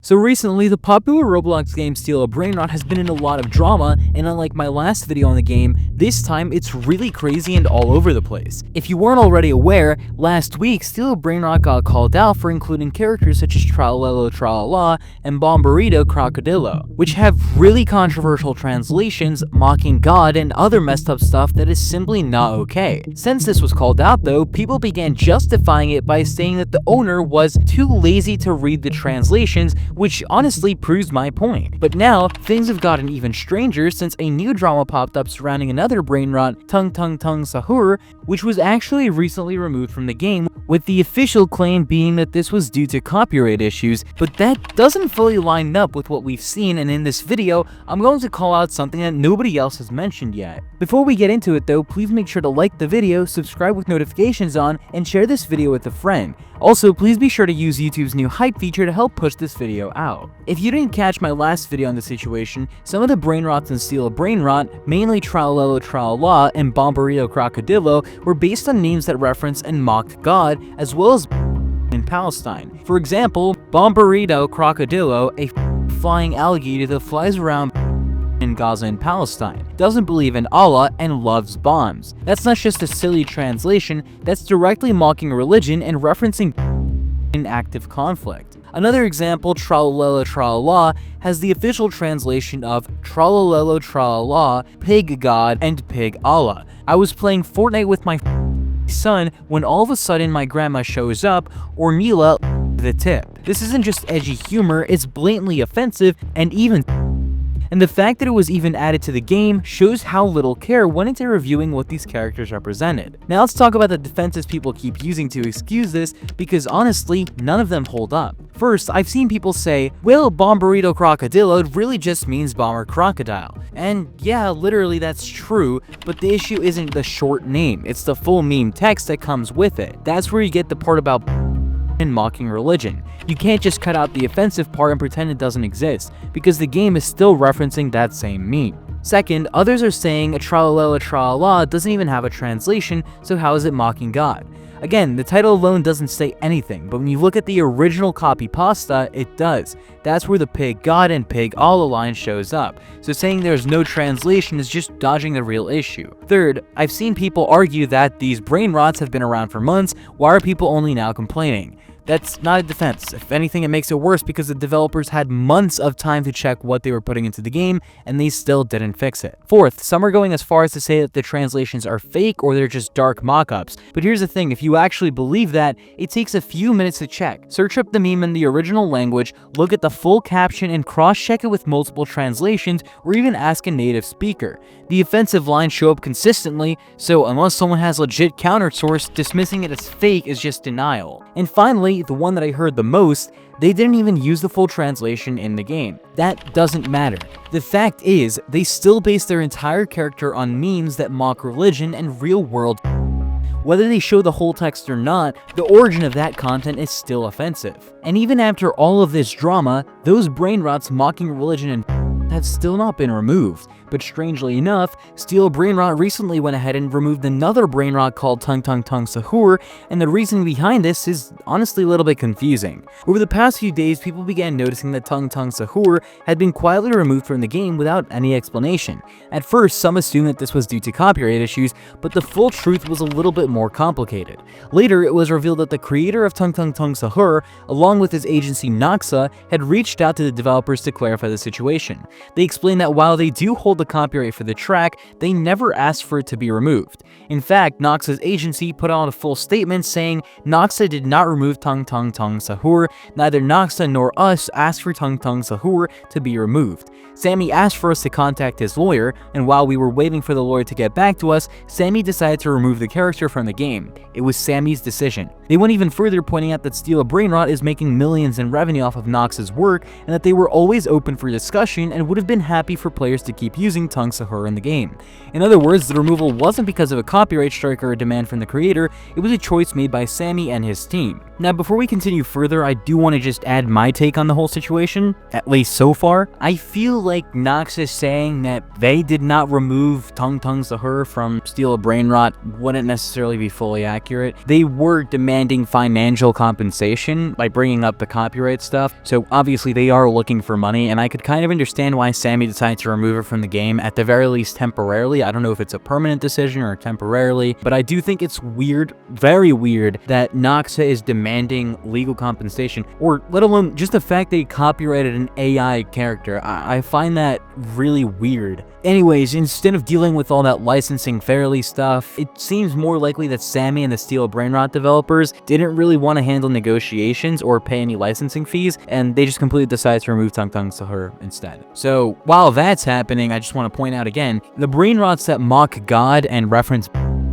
So recently, the popular Roblox game Steal a Brainrot has been in a lot of drama, and unlike my last video on the game, this time it's really crazy and all over the place. If you weren't already aware, last week Steal a Brainrot got called out for including characters such as Tralelo Tralala and Bomberito Crocodilo, which have really controversial translations, mocking God and other messed up stuff that is simply not okay. Since this was called out though, people began justifying it by saying that the owner was too lazy to read the translations, which honestly proves my point. But now, things have gotten even stranger since a new drama popped up surrounding another Brainrot, Tung Sahur, which was actually recently removed from the game, with the official claim being that this was due to copyright issues, but that doesn't fully line up with what we've seen, and in this video, I'm going to call out something that nobody else has mentioned yet. Before we get into it though, please make sure to like the video, subscribe with notifications on, and share this video with a friend. Also, please be sure to use YouTube's new hype feature to help push this video out. If you didn't catch my last video on the situation, some of the Brainrots in Steal a Brainrot, mainly Tralelo Tralala and Bomberito Crocodilo, were based on names that reference and mocked God, as well as in Palestine. For example, Bomberito Crocodilo, a flying alligator that flies around in Gaza and Palestine, doesn't believe in Allah, and loves bombs. That's not just a silly translation, that's directly mocking religion and referencing in active conflict. Another example, Tralelo Tralala, has the official translation of Tralalelo Tralala, Pig God, and Pig Allah. I was playing Fortnite with my son when all of a sudden my grandma shows up, or Neela the tip. This isn't just edgy humor, it's blatantly offensive, and the fact that it was even added to the game shows how little care went into reviewing what these characters represented. Now let's talk about the defenses people keep using to excuse this, because honestly, none of them hold up. First, I've seen people say, well, Bomberito Crocodilo really just means bomber crocodile. And yeah, literally that's true, but the issue isn't the short name, it's the full meme text that comes with it. That's where you get the part about and mocking religion. You can't just cut out the offensive part and pretend it doesn't exist, because the game is still referencing that same meme. Second, others are saying a Tralala Tralala doesn't even have a translation, so how is it mocking God? Again, the title alone doesn't say anything, but when you look at the original copy pasta, it does. That's where the Pig God and Pig Allah line shows up, so saying there's no translation is just dodging the real issue. Third, I've seen people argue that these Brainrots have been around for months, why are people only now complaining? That's not a defense. If anything, it makes it worse because the developers had months of time to check what they were putting into the game, and they still didn't fix it. Fourth, some are going as far as to say that the translations are fake or they're just dark mock-ups. But here's the thing, if you actually believe that, it takes a few minutes to check. Search up the meme in the original language, look at the full caption, and cross-check it with multiple translations, or even ask a native speaker. The offensive lines show up consistently, so unless someone has legit counter source, dismissing it as fake is just denial. And finally, the one that I heard the most, they didn't even use the full translation in the game. That doesn't matter. The fact is, they still base their entire character on memes that mock religion and real-world. Whether they show the whole text or not, the origin of that content is still offensive. And even after all of this drama, those Brainrots mocking religion and have still not been removed. But strangely enough, Steal a Brainrot recently went ahead and removed another Brainrot called Tung Sahur, and the reason behind this is honestly a little bit confusing. Over the past few days, people began noticing that Tung Sahur had been quietly removed from the game without any explanation. At first, some assumed that this was due to copyright issues, but the full truth was a little bit more complicated. Later, it was revealed that the creator of Tung Sahur, along with his agency Noxa, had reached out to the developers to clarify the situation. They explained that while they do hold the copyright for the track, they never asked for it to be removed. In fact, Noxa's agency put out a full statement saying Noxa did not remove Tung Sahur, neither Noxa nor us asked for Tung Sahur to be removed. Sammy asked for us to contact his lawyer, and while we were waiting for the lawyer to get back to us, Sammy decided to remove the character from the game. It was Sammy's decision. They went even further, pointing out that Steal a Brainrot is making millions in revenue off of Noxa's work, and that they were always open for discussion and would have been happy for players to keep using Tung Sahur in the game. In other words, the removal wasn't because of a copyright strike or a demand from the creator, it was a choice made by Sammy and his team. Now, before we continue further, I do want to just add my take on the whole situation, at least so far. I feel like Nox is saying that they did not remove Tung Sahur from Steal a Brainrot wouldn't necessarily be fully accurate. They were demanding demanding financial compensation by bringing up the copyright stuff. So obviously they are looking for money, and I could kind of understand why Sammy decided to remove it from the game, at the very least temporarily. I don't know if it's a permanent decision or temporarily, but I do think it's weird, very weird, that Noxa is demanding legal compensation, or let alone just the fact that he copyrighted an AI character. I find that really weird. Anyways, instead of dealing with all that licensing fairly stuff, it seems more likely that Sammy and the Steel Brainrot developers didn't really want to handle negotiations or pay any licensing fees, and they just completely decided to remove Tung Sahur instead. So while that's happening, I just want to point out again, the Brainrots that mock God and reference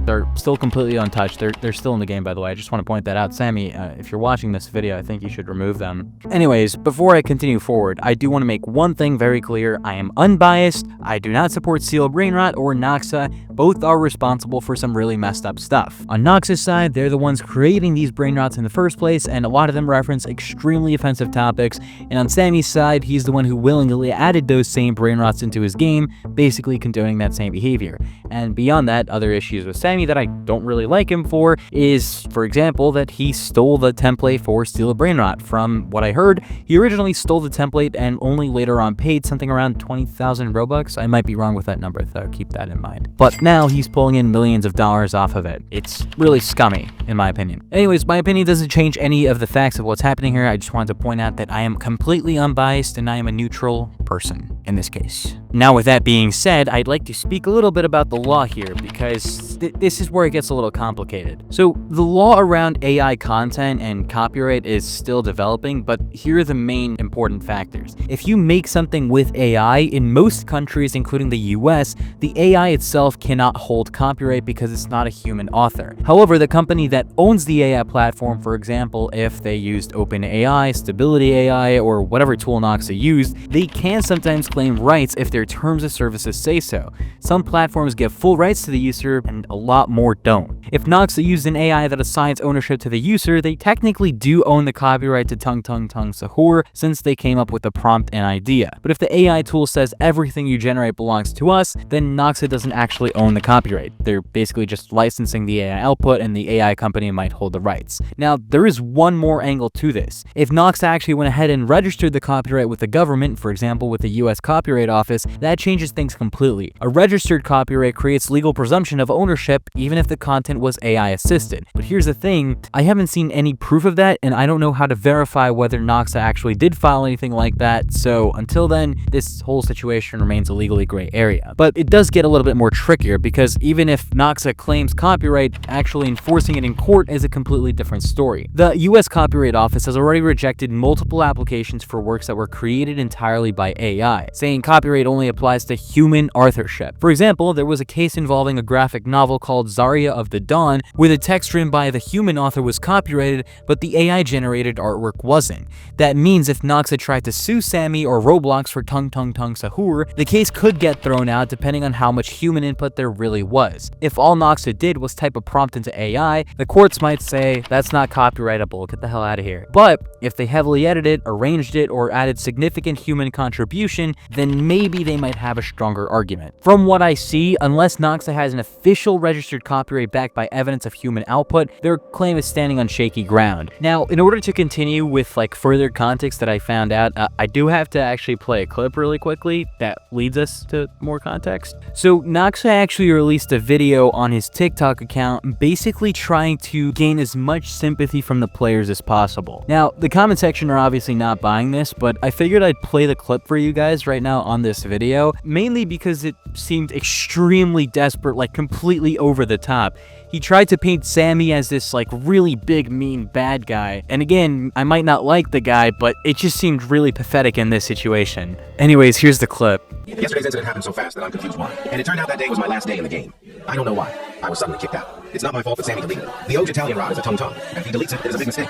are still completely untouched. They're still in the game, by the way. I just want to point that out. Sammy, if you're watching this video, I think you should remove them. Anyways, before I continue forward, I do want to make one thing very clear. I am unbiased. I do not support Steel Brainrot or Noxa. Both are responsible for some really messed up stuff. On Noxa's side, they're the ones creating these Brainrots in the first place, and a lot of them reference extremely offensive topics. And on Sammy's side, he's the one who willingly added those same Brainrots into his game, basically condoning that same behavior. And beyond that, other issues with Sammy that I don't really like him for is, for example, that he stole the template for Steel Brainrot. From what I heard, he originally stole the template and only later on paid something around 20,000 Robux. I might be wrong with that number, so keep that in mind. But now he's pulling in millions of dollars off of it. It's really scummy, in my opinion. Anyways, my opinion doesn't change any of the facts of what's happening here. I just wanted to point out that I am completely unbiased and I am a neutral person in this case. Now, with that being said, I'd like to speak a little bit about the law here, because this is where it gets a little complicated. So the law around AI content and copyright is still developing, but here are the main important factors. If you make something with AI, in most countries, including the US, the AI itself cannot hold copyright because it's not a human author. However, the company that owns the AI platform, for example, if they used OpenAI, Stability AI, or whatever tool Noxa used, they can sometimes claim rights if their terms of services say so. Some platforms give full rights to the user, and a lot more don't. If Noxa used an AI that assigns ownership to the user, they technically do own the copyright to Tung Sahur, since they came up with the prompt and idea. But if the AI tool says everything you generate belongs to us, then Noxa doesn't actually own the copyright. They're basically just licensing the AI output, and the AI company might hold the rights. Now, there is one more angle to this. If Noxa actually went ahead and registered the copyright with the government, for example with the US Copyright Office, that changes things completely. A registered copyright creates legal presumption of ownership even if the content was AI assisted. But here's the thing, I haven't seen any proof of that, and I don't know how to verify whether Noxa actually did file anything like that, so until then, this whole situation remains a legally gray area. But it does get a little bit more trickier, because even if Noxa claims copyright, actually enforcing it in court is a completely different story. The US Copyright Office has already rejected multiple applications for works that were created entirely by AI, saying copyright only applies to human authorship. For example, there was a case involving a graphic novel called Zarya of the Dawn, where the text written by the human author was copyrighted, but the AI-generated artwork wasn't. That means if Noxa tried to sue Sammy or Roblox for Tung Sahur, the case could get thrown out depending on how much human input there really was. If all Noxa did was type a prompt into AI, the courts might say, that's not copyrightable, get the hell out of here. But if they heavily edited, arranged it, or added significant human contribution, then maybe they might have a stronger argument. From what I see, unless Noxa has an official registered copyright backed by evidence of human output, their claim is standing on shaky ground. Now, in order to continue with further context that I found out, I do have to actually play a clip really quickly that leads us to more context. So Noxa actually released a video on his TikTok account basically trying to gain as much sympathy from the players as possible. Now, the comment section are obviously not buying this, but I figured I'd play the clip for you guys right now on this video, mainly because it seemed extremely desperate, completely over the top. He tried to paint Sammy as this really big mean bad guy, and again, I might not like the guy, but it just seemed really pathetic in this situation. Anyways, here's the clip. Yesterday's incident happened so fast that I'm confused why. And it turned out that day was my last day in the game. I don't know why. I was suddenly kicked out. It's not my fault that Sammy deleted it. The Old Italian Rod is a Tung. And if he deletes it, it is a big mistake.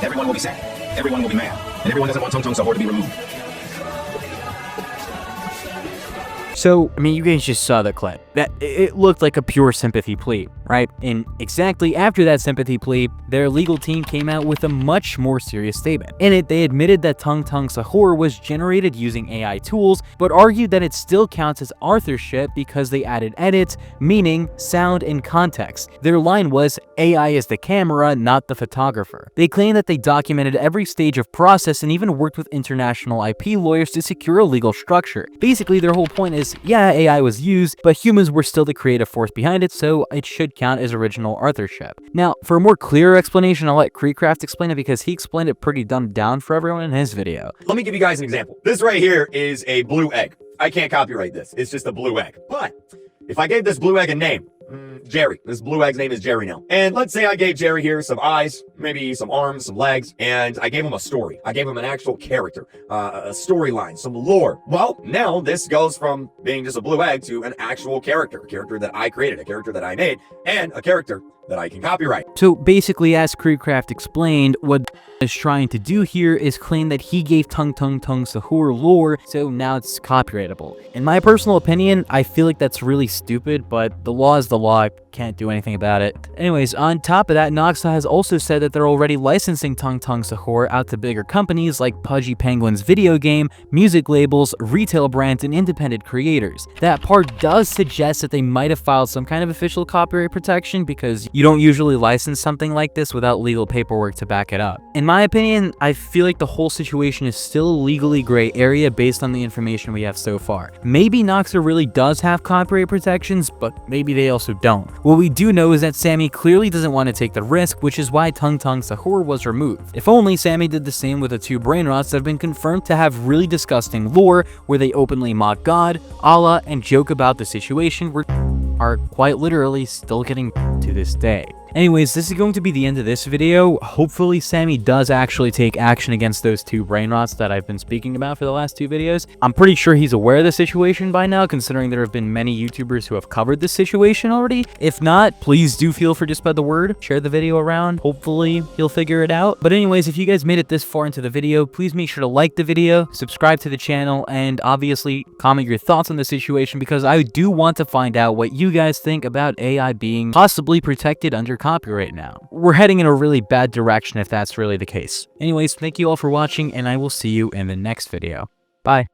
Everyone will be sad. Everyone will be mad. And everyone doesn't want Tung Sahur to be removed. So, I mean, you guys just saw the clip. that it looked like a pure sympathy plea, right? And exactly after that sympathy plea, their legal team came out with a much more serious statement. In it, they admitted that Tung Sahur was generated using AI tools, but argued that it still counts as authorship because they added edits, meaning, sound, and context. Their line was, AI is the camera, not the photographer. They claim that they documented every stage of process and even worked with international IP lawyers to secure a legal structure. Basically, their whole point is, yeah, AI was used, but humans were still the creative force behind it, so it should count as original authorship. Now, for a more clear explanation, I'll let Creecraft explain it because he explained it pretty dumbed down for everyone in his video. Let me give you guys an example. This right here is a blue egg. I can't copyright this. It's just a blue egg. But if I gave this blue egg a name, Jerry. This blue egg's name is Jerry now. And let's say I gave Jerry here some eyes, maybe some arms, some legs, and I gave him a story. I gave him an actual character, a storyline, some lore. Well, now this goes from being just a blue egg to an actual character, a character that I created, a character that I made, and a character that I can copyright. So basically, as Creecraft explained, what is trying to do here is claim that he gave Tung Sahur lore, so now it's copyrightable. In my personal opinion, I feel like that's really stupid, but the law is the law. Can't do anything about it. Anyways, on top of that, Noxa has also said that they're already licensing Tung Sahur out to bigger companies like Pudgy Penguin's video game, music labels, retail brands, and independent creators. That part does suggest that they might have filed some kind of official copyright protection because you don't usually license something like this without legal paperwork to back it up. In my opinion, I feel like the whole situation is still a legally gray area based on the information we have so far. Maybe Noxa really does have copyright protections, but maybe they also don't. What we do know is that Sammy clearly doesn't want to take the risk, which is why Tung Sahur was removed. If only Sammy did the same with the two Brainrots that have been confirmed to have really disgusting lore where they openly mock God, Allah, and joke about the situation are quite literally still getting to this day. Anyways, this is going to be the end of this video. Hopefully Sammy does actually take action against those two Brainrots that I've been speaking about for the last two videos. I'm pretty sure he's aware of the situation by now, considering there have been many YouTubers who have covered this situation already. If not, please do feel free to spread the word, share the video around. Hopefully he'll figure it out. But anyways, if you guys made it this far into the video, please make sure to like the video, subscribe to the channel, and obviously comment your thoughts on the situation because I do want to find out what you guys think about AI being possibly protected under copyright now. We're heading in a really bad direction if that's really the case. Anyways, thank you all for watching, and I will see you in the next video. Bye.